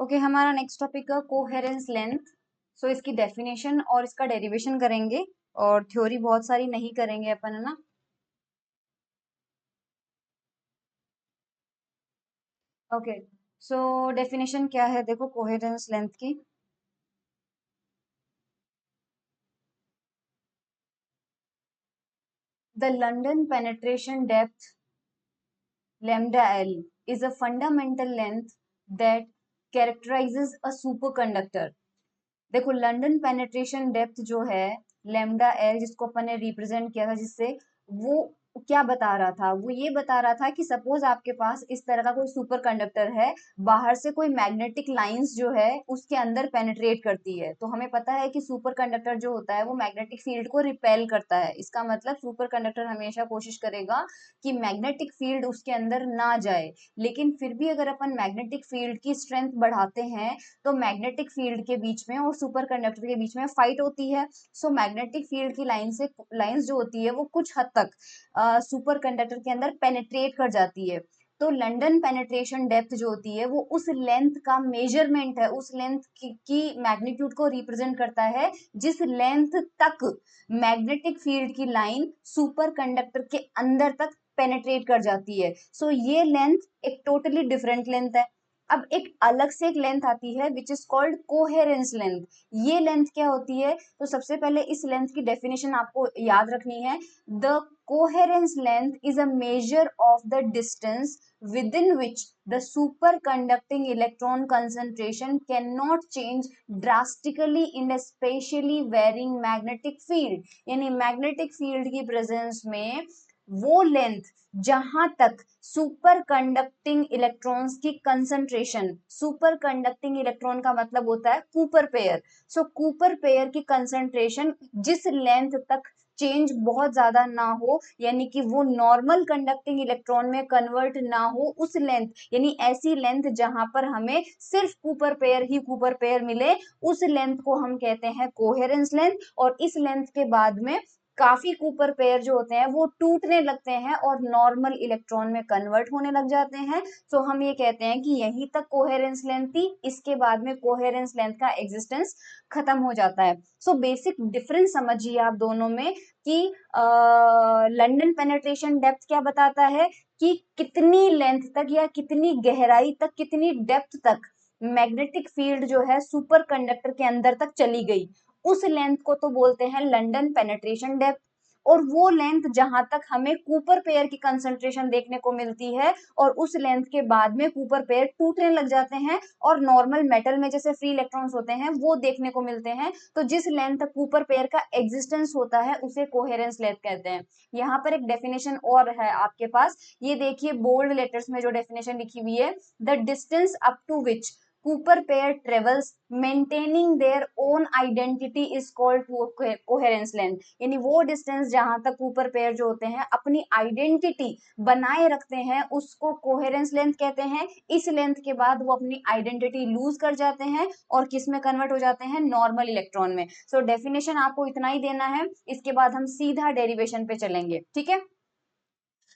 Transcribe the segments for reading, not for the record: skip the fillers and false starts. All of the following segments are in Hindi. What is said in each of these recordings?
ओके हमारा नेक्स्ट टॉपिक है कोहेरेंस लेंथ। सो इसकी डेफिनेशन और इसका डेरिवेशन करेंगे और थ्योरी बहुत सारी नहीं करेंगे अपन, है ना। ओके सो डेफिनेशन क्या है, देखो कोहेरेंस लेंथ की। The London penetration depth lambda L is a fundamental length that characterizes a superconductor। देखो लंदन पेनिट्रेशन डेप्थ जो है लैम्डा एल, जिसको अपन ने रिप्रेजेंट किया था, जिससे वो क्या बता रहा था, वो ये बता रहा था कि सपोज आपके पास इस तरह का कोई सुपर कंडक्टर है, बाहर से कोई मैग्नेटिक लाइंस जो है उसके अंदर पेनिट्रेट करती है। तो हमें पता है कि सुपर कंडक्टर जो होता है वो मैग्नेटिक फील्ड को रिपेल करता है। इसका मतलब सुपर कंडक्टर हमेशा कोशिश करेगा कि मैग्नेटिक फील्ड उसके अंदर ना जाए। लेकिन फिर भी अगर अपन मैग्नेटिक फील्ड की स्ट्रेंथ बढ़ाते हैं तो मैग्नेटिक फील्ड के बीच में और सुपर कंडक्टर के बीच में फाइट होती है। सो मैग्नेटिक फील्ड की लाइंस जो होती है वो कुछ हद तक सुपर कंडक्टर के अंदर पेनिट्रेट कर जाती है। तो लंदन पेनिट्रेशन डेप्थ जो होती है वो उस लेंथ का मेजरमेंट है, उस लेंथ की मैग्नीट्यूड को रिप्रेजेंट करता है जिस लेंथ तक मैग्नेटिक फील्ड की लाइन सुपर कंडक्टर के अंदर तक पेनिट्रेट कर जाती है। सो ये लेंथ एक टोटली डिफरेंट लेंथ है। अब एक अलग से एक लेंथ आती है which is called coherence length. ये लेंथ क्या होती है, तो सबसे पहले इस लेंथ की डेफिनेशन आपको याद रखनी है। The coherence length is a measure of the distance within which the superconducting electron concentration cannot change drastically in a spatially varying magnetic field। यानी मैग्नेटिक फील्ड की प्रेजेंस में वो लेंथ जहां तक सुपर कंडक्टिंग इलेक्ट्रॉन्स की कंसंट्रेशन, सुपर कंडक्टिंग इलेक्ट्रॉन का मतलब होता है कूपर पेयर। सो कूपर पेयर की कंसंट्रेशन जिस लेंथ तक चेंज बहुत ज्यादा ना हो, यानी कि वो नॉर्मल कंडक्टिंग इलेक्ट्रॉन में कन्वर्ट ना हो, उस लेंथ, यानी ऐसी लेंथ जहां पर हमें सिर्फ कूपर पेयर ही कूपर पेयर मिले, उस लेंथ को हम कहते हैं कोहेरेंस लेंथ। और इस लेंथ के बाद में काफी कूपर पेयर जो होते हैं वो टूटने लगते हैं और नॉर्मल इलेक्ट्रॉन में कन्वर्ट होने लग जाते हैं। सो हम ये कहते हैं कि यहीं तक कोहेरेंस लेंथ थी, इसके बाद में कोहेरेंस लेंथ का एग्जिस्टेंस खत्म हो जाता है। सो बेसिक डिफरेंस समझिए आप दोनों में कि लंदन पेनिट्रेशन डेप्थ क्या बताता है कि कितनी लेंथ तक या कितनी गहराई तक, कितनी डेप्थ तक मैग्नेटिक फील्ड जो है सुपर कंडक्टर के अंदर तक चली गई, उस लेंथ को तो बोलते हैं लंदन पेनिट्रेशन डेप्थ। और वो लेंथ जहां तक हमें कूपर पेयर की कंसंट्रेशन देखने को मिलती है और उस लेंथ के बाद में कूपर पेयर टूटने लग जाते हैं और नॉर्मल मेटल में जैसे फ्री इलेक्ट्रॉन्स होते हैं वो देखने को मिलते हैं, तो जिस लेंथ तक कूपर पेयर का एग्जिस्टेंस होता है उसे कोहेरेंस लेंथ कहते हैं। यहाँ पर एक डेफिनेशन और है आपके पास, ये देखिए बोल्ड लेटर्स में जो डेफिनेशन लिखी हुई है, the distance up to which Cooper pair travels maintaining their own identity is called coherence length। यानी वो डिस्टेंस जहां तक कूपर पेयर जो होते हैं अपनी आइडेंटिटी बनाए रखते हैं उसको कोहेरेंस लेंथ कहते हैं। इस लेंथ के बाद वो अपनी आइडेंटिटी लूज कर जाते हैं और किस में कन्वर्ट हो जाते हैं, नॉर्मल इलेक्ट्रॉन में। सो डेफिनेशन आपको इतना ही देना है, इसके बाद हम सीधा डेरिवेशन पे चलेंगे, ठीक है।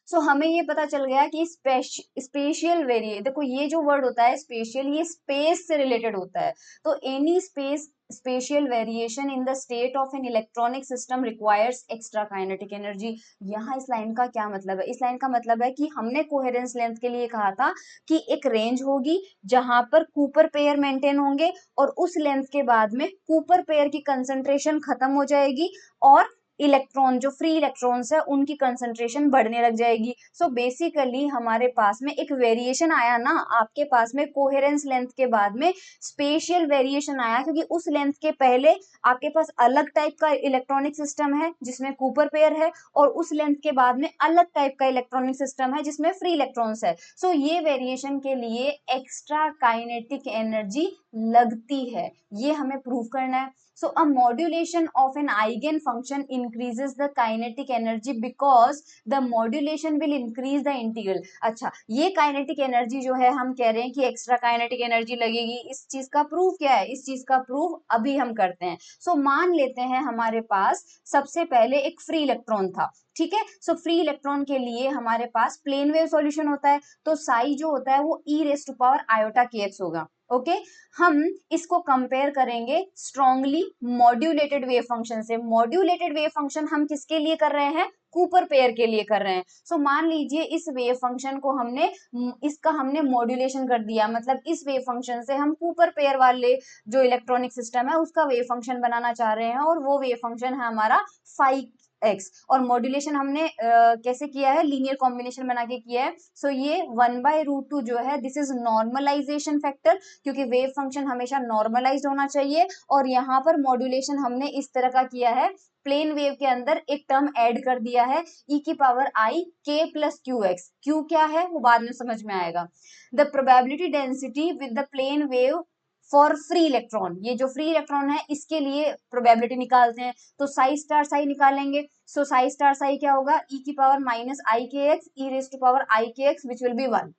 सो हमें ये पता चल गया कि स्पेशियल वेरिए, देखो ये जो वर्ड होता है स्पेशियल, ये स्पेस से रिलेटेड होता है। तो any spatial variation in the state of an electronic system requires extra kinetic energy. यहाँ इस लाइन का क्या मतलब है, इस लाइन का मतलब है कि हमने कोहेरेंस लेंथ के लिए कहा था कि एक रेंज होगी जहां पर कूपर पेयर मेंटेन होंगे और उस लेंथ के बाद में कूपर पेयर की कंसंट्रेशन खत्म हो जाएगी और इलेक्ट्रॉन जो फ्री इलेक्ट्रॉन्स है उनकी कंसंट्रेशन बढ़ने लग जाएगी। सो बेसिकली हमारे पास में एक वेरिएशन आया ना, आपके पास में कोहेरेंस लेंथ के बाद में स्पेशियल वेरिएशन आया, क्योंकि उस लेंथ के पहले आपके पास अलग टाइप का इलेक्ट्रॉनिक सिस्टम है जिसमें कूपर पेयर है और उस लेंथ के बाद में अलग टाइप का इलेक्ट्रॉनिक सिस्टम है जिसमें फ्री इलेक्ट्रॉन्स है। सो ये वेरिएशन के लिए एक्स्ट्रा काइनेटिक एनर्जी लगती है, ये हमें प्रूव करना है। So a modulation of an eigenfunction increases the kinetic energy because the modulation will increase the integral। अच्छा, ये kinetic energy जो है हम कह रहे हैं कि एक्स्ट्रा काइनेटिक एनर्जी लगेगी, इस चीज का प्रूफ क्या है, इस चीज का प्रूफ अभी हम करते हैं। सो मान लेते हैं हमारे पास सबसे पहले एक फ्री इलेक्ट्रॉन था, ठीक है। सो फ्री इलेक्ट्रॉन के लिए हमारे पास प्लेन वेव सॉल्यूशन होता है, तो साई जो होता है वो e raise to power iota kx होगा। ओके हम इसको कंपेयर करेंगे स्ट्रांगली मॉड्यूलेटेड वेव फंक्शन से। मॉड्यूलेटेड वेव फंक्शन हम किसके लिए कर रहे हैं? कूपर पेयर के लिए कर रहे हैं। सो मान लीजिए इस वेव फंक्शन को हमने मॉड्यूलेशन कर दिया, मतलब इस वेव फंक्शन से हम कूपर पेयर वाले जो इलेक्ट्रॉनिक सिस्टम है उसका वेव फंक्शन बनाना चाह रहे हैं, और वो वेव फंक्शन है हमारा फाई एक्स। और मॉड्यूलेशन हमने कैसे किया है? लीनियर कॉम्बिनेशन बना के किया है। सो ये 1/√2 जो है दिस इज नॉर्मलाइजेशन फैक्टर, क्योंकि वेव फंक्शन हमेशा नॉर्मलाइज्ड होना चाहिए। और यहाँ पर मॉड्यूलेशन हमने इस तरह का किया है, प्लेन वेव के अंदर एक टर्म ऐड कर दिया है e⁻k+qx। q क्या है वो बाद में समझ में आएगा। The probability density with the plane wave for free electron, ये जो फ्री इलेक्ट्रॉन है इसके लिए प्रोबेबिलिटी निकालते हैं, तो साई स्टार साई निकालेंगे। सो साई स्टार साई क्या होगा? e⁻−ikx e⁻ikx which will be 1।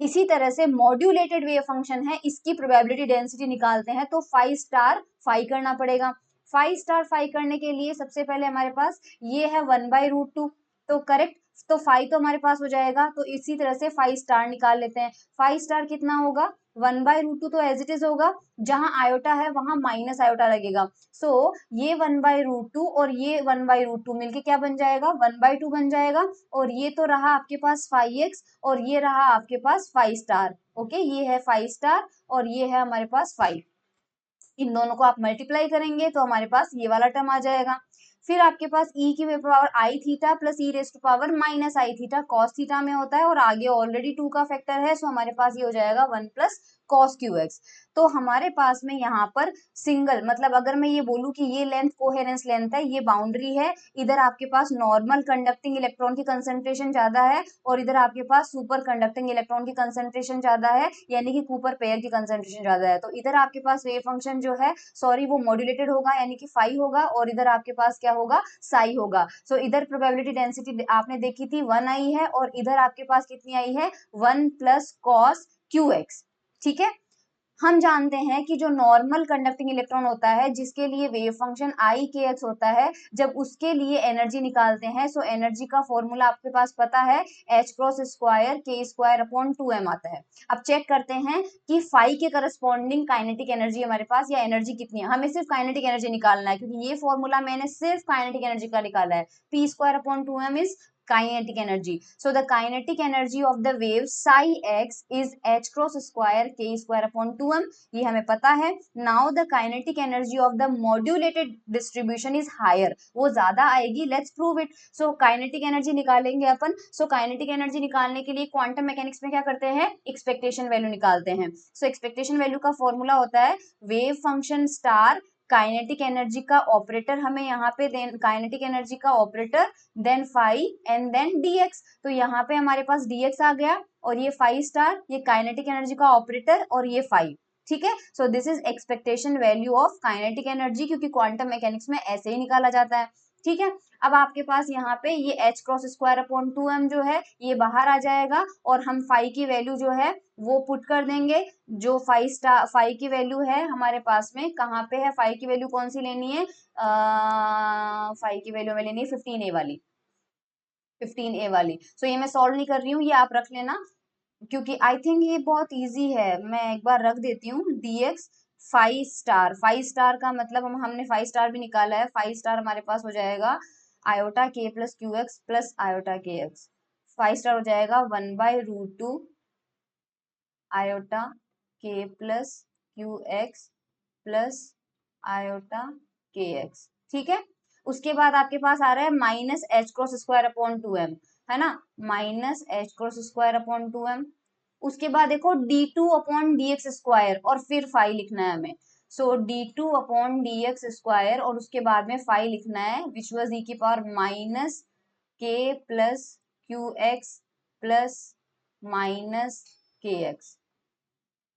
इसी तरह से मॉड्यूलेटेड वेव फंक्शन है, इसकी प्रोबेबिलिटी डेंसिटी निकालते हैं, तो फाई स्टार फाई करना पड़ेगा। फाई स्टार फाई करने के लिए सबसे पहले हमारे पास ये है 1/√2, तो करेक्ट, तो फाई तो हमारे पास हो जाएगा। तो इसी तरह से फाई स्टार निकाल लेते हैं। फाई स्टार कितना होगा? 1/√2 तो एज इट इज होगा, जहां आयोटा है वहां माइनस आयोटा लगेगा। सो ये 1/√2 और ये 1/√2 मिलके क्या बन जाएगा? 1/2 बन जाएगा। और ये तो रहा आपके पास फाई एक्स, और ये रहा आपके पास फाई स्टार। ओके ये है फाई स्टार और ये है हमारे पास फाई। इन दोनों को आप मल्टीप्लाई करेंगे तो हमारे पास ये वाला टर्म आ जाएगा। फिर आपके पास e की power i theta plus e raise to power minus i theta cos theta में होता है, और आगे ऑलरेडी 2 का फैक्टर है, सो हमारे पास ये हो जाएगा 1 प्लस कॉस क्यू एक्स। तो हमारे पास में यहाँ पर सिंगल, मतलब अगर मैं ये बोलूँ कि ये लेंथ कोहेरेंस लेंथ है, ये बाउंड्री है, इधर आपके पास नॉर्मल कंडक्टिंग इलेक्ट्रॉन की कंसेंट्रेशन ज्यादा है और इधर आपके पास सुपर कंडक्टिंग इलेक्ट्रॉन की कंसेंट्रेशन ज्यादा है, यानी कि कूपर पेयर की कंसेंट्रेशन ज्यादा है। तो इधर आपके पास वेव फंक्शन जो है सॉरी वो मॉड्यूलेटेड होगा, यानी कि फाई होगा, और इधर आपके पास क्या होगा? साई होगा। सो इधर प्रोबेबिलिटी डेंसिटी आपने देखी थी 1 आई है, और इधर आपके पास कितनी आई है? 1 प्लस कॉस क्यू एक्स। ठीक है, हम जानते हैं कि जो नॉर्मल कंडक्टिंग इलेक्ट्रॉन होता है जिसके लिए वेव फंक्शन आई के एक्स होता है, जब उसके लिए एनर्जी निकालते हैं, सो एनर्जी का फॉर्मूला आपके पास पता है, h cross square k square upon 2m आता है। अब चेक करते हैं कि फाई के करस्पॉन्डिंग काइनेटिक एनर्जी हमारे पास, या एनर्जी कितनी है। हमें सिर्फ काइनेटिक एनर्जी निकालना है, क्योंकि ये फॉर्मूला मैंने सिर्फ काइनेटिक एनर्जी का निकाला है। p square upon 2m is kinetic energy. So the kinetic energy of the wave psi x is h cross square k square upon 2m. ये हमें पता है। Now the kinetic energy of the modulated distribution is higher. वो ज्यादा आएगी, let's prove it. So kinetic energy निकालेंगे अपन। So kinetic energy निकालने के लिए क्वांटम मैकेनिक्स में क्या करते हैं? एक्सपेक्टेशन वैल्यू निकालते हैं। So एक्सपेक्टेशन वैल्यू का फॉर्मूला होता है wave function star kinetic energy का ऑपरेटर, हमें यहाँ पे काइनेटिक एनर्जी का operator then phi and then dx। तो यहाँ पे हमारे पास dx आ गया, और ये फाई स्टार, ये काइनेटिक एनर्जी का ऑपरेटर, और ये फाई। ठीक है, so this is expectation value of kinetic energy, क्योंकि क्वांटम मैकेनिक्स में ऐसे ही निकाला जाता है। ठीक है, अब आपके पास यहाँ पे ये h cross square upon 2m जो है ये बाहर आ जाएगा, और हम फाई की वैल्यू जो है वो पुट कर देंगे। जो फाई की वैल्यू है हमारे पास में कहाँ पे है? फाई की वैल्यू कौन सी लेनी है? फाई की वैल्यू में लेनी है 15a वाली, 15a वाली। सो ये मैं सॉल्व नहीं कर रही हूँ, ये आप रख लेना, क्योंकि आई थिंक ये बहुत इजी है। मैं एक बार रख देती हूँ dx phi star. Phi star का मतलब हमने फाई स्टार भी निकाला है। फाई स्टार हमारे पास हो जाएगा iota k plus Q x plus iota के एक्स। फाई स्टार हो जाएगा 1/√2 iota k plus Q x plus iota के एक्स। ठीक है, उसके बाद आपके पास आ रहा है minus H cross square upon 2m, है ना, minus H cross square upon 2m। उसके बाद देखो d2 upon D x square, और फिर फाई लिखना है हमें। सो d2 upon D x square, और उसके बाद में फाई लिखना है विच वॉज ई की power minus k plus Q x plus minus के एक्स।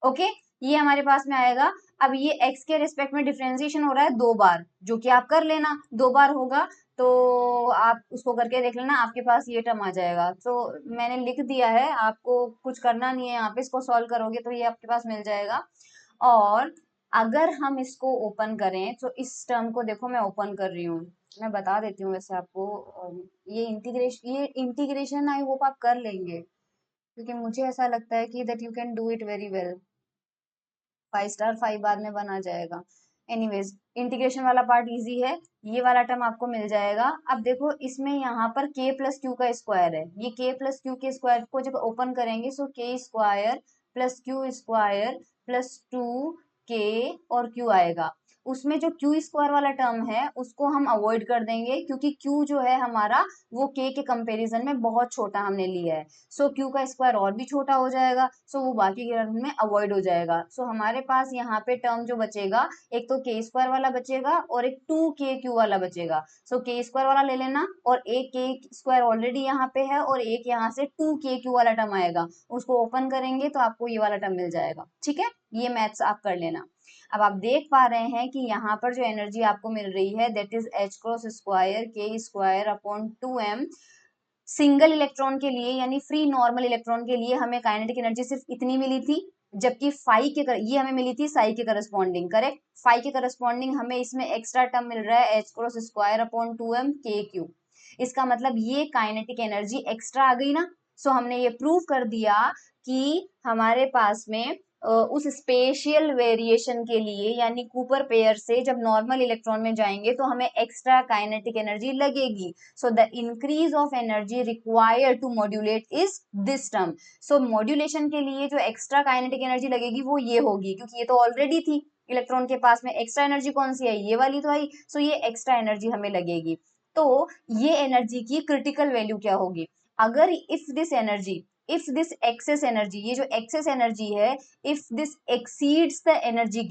ओके, ये हमारे पास में आएगा। अब ये x के रिस्पेक्ट में डिफरेंशिएशन हो रहा है 2 बार, जो कि आप कर लेना, 2 बार होगा तो आप उसको करके देख लेना, आपके पास ये टर्म आ जाएगा। तो मैंने लिख दिया है, आपको कुछ करना नहीं है यहाँ पे, इसको सॉल्व करोगे तो ये आपके पास मिल जाएगा। और अगर हम इसको ओपन करें तो इस टर्म को देखो, मैं ओपन कर रही हूँ, मैं बता देती हूँ वैसे आपको। ये इंटीग्रेशन आई होप आप कर लेंगे, क्योंकि मुझे ऐसा लगता है कि that you can do it very well. Five star five बाद में बना जाएगा। एनीवेज इंटीग्रेशन वाला पार्ट इजी है, ये वाला टर्म आपको मिल जाएगा। अब देखो इसमें यहाँ पर k प्लस क्यू का स्क्वायर है, ये k प्लस क्यू के स्क्वायर को जब ओपन करेंगे सो k square plus Q square plus 2k और q आएगा। उसमें जो क्यू स्क्वायर वाला टर्म है उसको हम अवॉइड कर देंगे, क्योंकि क्यू जो है हमारा वो k के कंपैरिजन में बहुत छोटा हमने लिया है। सो क्यू का स्क्वायर और भी छोटा हो जाएगा, सो वो बाकी के टर्म में अवॉइड हो जाएगा। सो हमारे पास यहाँ पे टर्म जो बचेगा, एक तो k स्क्वायर वाला बचेगा और एक 2k वाला बचेगा। सो k स्क्वायर वाला ले लेना, और एक k स्क्वायर ऑलरेडी यहाँ पे है और एक यहाँ से 2k वाला टर्म आएगा, उसको ओपन करेंगे तो आपको ये वाला टर्म मिल जाएगा। ठीक है, ये मैथ्स आप कर लेना। अब आप देख पा रहे हैं कि यहाँ पर जो एनर्जी आपको मिल रही है that is H cross square के square upon 2m। Single electron के लिए यानी फ्री नॉर्मल इलेक्ट्रॉन के लिए हमें काइनेटिक एनर्जी सिर्फ इतनी मिली थी, जबकि ये हमें मिली थी साई के करस्पॉन्डिंग। करेक्ट, फाई के करस्पॉन्डिंग हमें इसमें एक्स्ट्रा टर्म मिल रहा है H cross square upon 2m के क्यू। इसका मतलब ये काइनेटिक एनर्जी एक्स्ट्रा आ गई ना। सो हमने ये प्रूव कर दिया कि हमारे पास में उस स्पेशियल वेरिएशन के लिए यानी कूपर पेयर से जब नॉर्मल इलेक्ट्रॉन में जाएंगे तो हमें एक्स्ट्रा काइनेटिक एनर्जी लगेगी। So the increase of energy required to modulate is this term. So modulation के लिए जो एक्स्ट्रा काइनेटिक एनर्जी लगेगी वो ये होगी, क्योंकि ये तो ऑलरेडी थी इलेक्ट्रॉन के पास में। एक्स्ट्रा एनर्जी कौन सी आई, ये वाली तो आई। सो ये एक्स्ट्रा एनर्जी हमें लगेगी। तो ये एनर्जी की क्रिटिकल वैल्यू क्या होगी, अगर इफ दिस एक्सेस एनर्जी, ये जो एक्सेस एनर्जी है, if this exceeds the energy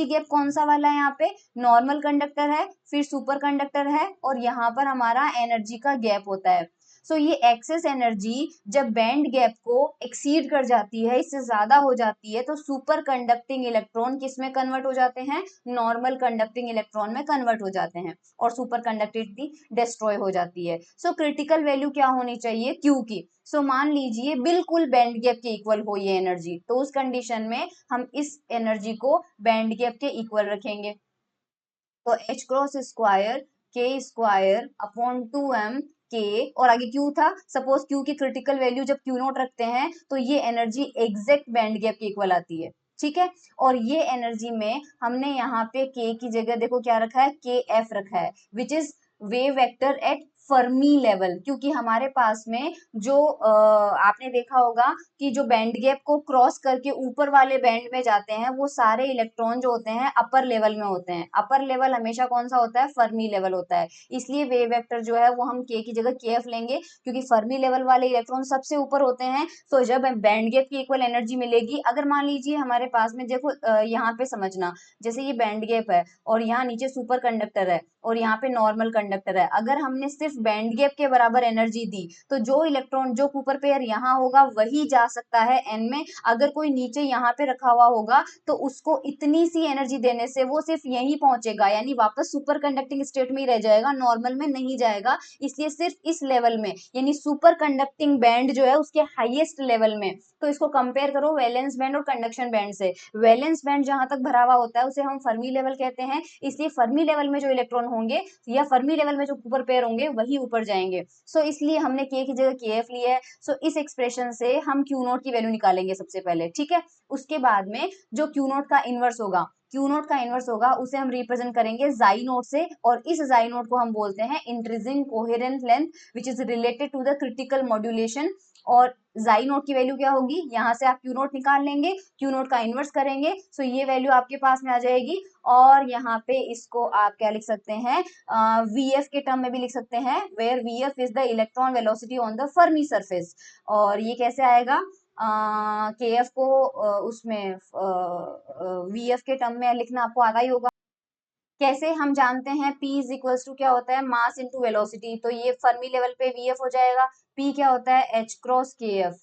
gap कौन सा वाला है, यहाँ पे नॉर्मल कंडक्टर है, फिर सुपर कंडक्टर है, और यहाँ पर हमारा एनर्जी का गैप होता है। सो ये एक्सेस एनर्जी जब बैंड गैप को एक्सीड कर जाती है, इससे ज्यादा हो जाती है, तो सुपर कंडक्टिंग इलेक्ट्रॉन किस में कन्वर्ट हो जाते हैं, नॉर्मल कंडक्टिंग इलेक्ट्रॉन में कन्वर्ट हो जाते हैं, और सुपर कंडक्टिविटी डिस्ट्रॉय हो जाती है। सो क्रिटिकल वैल्यू क्या होनी चाहिए, क्यू की। सो मान लीजिए बिल्कुल बैंड गैप के इक्वल हो ये एनर्जी, तो उस कंडीशन में हम इस एनर्जी को बैंड गैप के इक्वल रखेंगे। तो एच क्रॉस स्क्वायर के स्क्वायर अपॉन 2m के, और आगे क्यू था, सपोज क्यू की क्रिटिकल वैल्यू जब क्यू नॉट रखते हैं तो ये एनर्जी एग्जैक्ट बैंड गैप के इक्वल आती है। ठीक है, और ये एनर्जी में हमने यहाँ पे के की जगह देखो क्या रखा है, के एफ रखा है, which is wave vector eight Fermi level. क्योंकि हमारे पास में जो आपने देखा होगा कि जो बैंड गैप को क्रॉस करके ऊपर वाले बैंड में जाते हैं वो सारे इलेक्ट्रॉन जो होते हैं अपर लेवल में होते हैं। अपर लेवल हमेशा कौन सा होता है, फर्मी लेवल होता है। इसलिए वेव वेक्टर जो है वो हम के की जगह के एफ लेंगे, क्योंकि फर्मी लेवल वाले इलेक्ट्रॉन सबसे ऊपर होते हैं। तो जब बैंड गैप की इक्वल एनर्जी मिलेगी, अगर मान लीजिए हमारे पास में देखो यहाँ पे समझना, जैसे ये बैंड गैप है और यहाँ नीचे सुपर कंडक्टर है और यहाँ पे नॉर्मल कंडक्टर है, अगर हमने सिर्फ बैंड गैप के बराबर एनर्जी दी तो जो इलेक्ट्रॉन जो कूपर पेयर यहाँ होगा वही जा सकता है एन में। अगर कोई नीचे यहाँ पे रखा हुआ होगा तो उसको इतनी सी एनर्जी देने से वो सिर्फ यहीं पहुंचेगा, यानी वापस सुपर कंडक्टिंग स्टेट में ही रह जाएगा, नॉर्मल में नहीं जाएगा। इसलिए सिर्फ इस लेवल में यानी सुपर कंडक्टिंग बैंड जो है उसके हाईएस्ट लेवल में, तो इसको कंपेयर करो वैलेंस बैंड और कंडक्शन बैंड से। वैलेंस बैंड जहां तक भरा हुआ होता है उसे हम फर्मी लेवल कहते हैं, इसलिए फर्मी लेवल में जो इलेक्ट्रॉन होंगे या फर्मी लेवल में जो ऊपर पेयर होंगे वही ऊपर जाएंगे। सो इसलिए हमने के की जगह के एफ लिया है। सो इस एक्सप्रेशन से हम क्यू नोट की वैल्यू निकालेंगे सबसे पहले। ठीक है, उसके बाद में जो क्यू नोट का इनवर्स होगा उसे हम रिप्रेजेंट करेंगे जाई नोट से, और इस जाई नोट को हम बोलते हैं intrinsic coherent length which is related to the critical modulation. और जाई नोट की वैल्यू क्या होगी, यहाँ से आप क्यू नोट निकाल लेंगे, क्यू नोट का इनवर्स करेंगे, सो ये वैल्यू आपके पास में आ जाएगी। और यहाँ पे इसको आप क्या लिख सकते हैं, वीएफ के टर्म में भी लिख सकते हैं, where VF is the electron velocity on the Fermi surface. और ये कैसे आएगा, के एफ को उसमें वीएफ के टर्म में लिखना आपको आता ही होगा। कैसे हम जानते हैं, P इज इक्वल्स टू क्या होता है, मास इनटू वेलोसिटी। तो ये फर्मी लेवल पे वीएफ हो जाएगा, P क्या होता है, एच क्रॉस के एफ।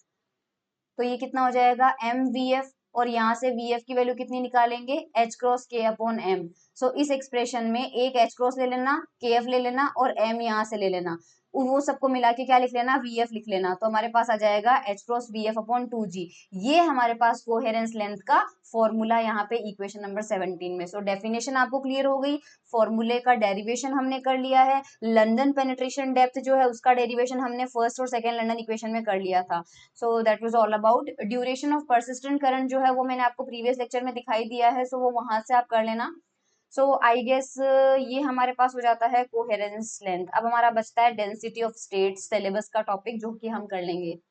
तो ये कितना हो जाएगा, एम वी एफ, और यहाँ से वी एफ की वैल्यू कितनी निकालेंगे, एच क्रॉस के अपॉन एम। सो इस एक्सप्रेशन में एक एच क्रॉस ले लेना, के एफ ले लेना और एम यहाँ से ले लेना। वो सबको मिला के क्या लिख लेना, VF लिख लेना, तो हमारे पास आ जाएगा H cross VF upon 2G। ये हमारे पास कोहेरेंस लेंथ का फॉर्मूला यहाँ पे इक्वेशन नंबर 17 में। सो डेफिनेशन आपको क्लियर हो गई, फॉर्मूले का डेरिवेशन हमने कर लिया है, लंदन पेनिट्रेशन डेप्थ जो है उसका डेरिवेशन हमने फर्स्ट और सेकेंड लंदन इक्वेशन में कर लिया था। So that was all about duration of persistent current जो है वो मैंने आपको प्रीवियस लेक्चर में दिखाई दिया है, सो वो वहां से आप कर लेना। सो आई गेस ये हमारे पास हो जाता है कोहेरेंस लेंथ। अब हमारा बचता है डेंसिटी ऑफ स्टेट्स, सिलेबस का टॉपिक, जो कि हम कर लेंगे।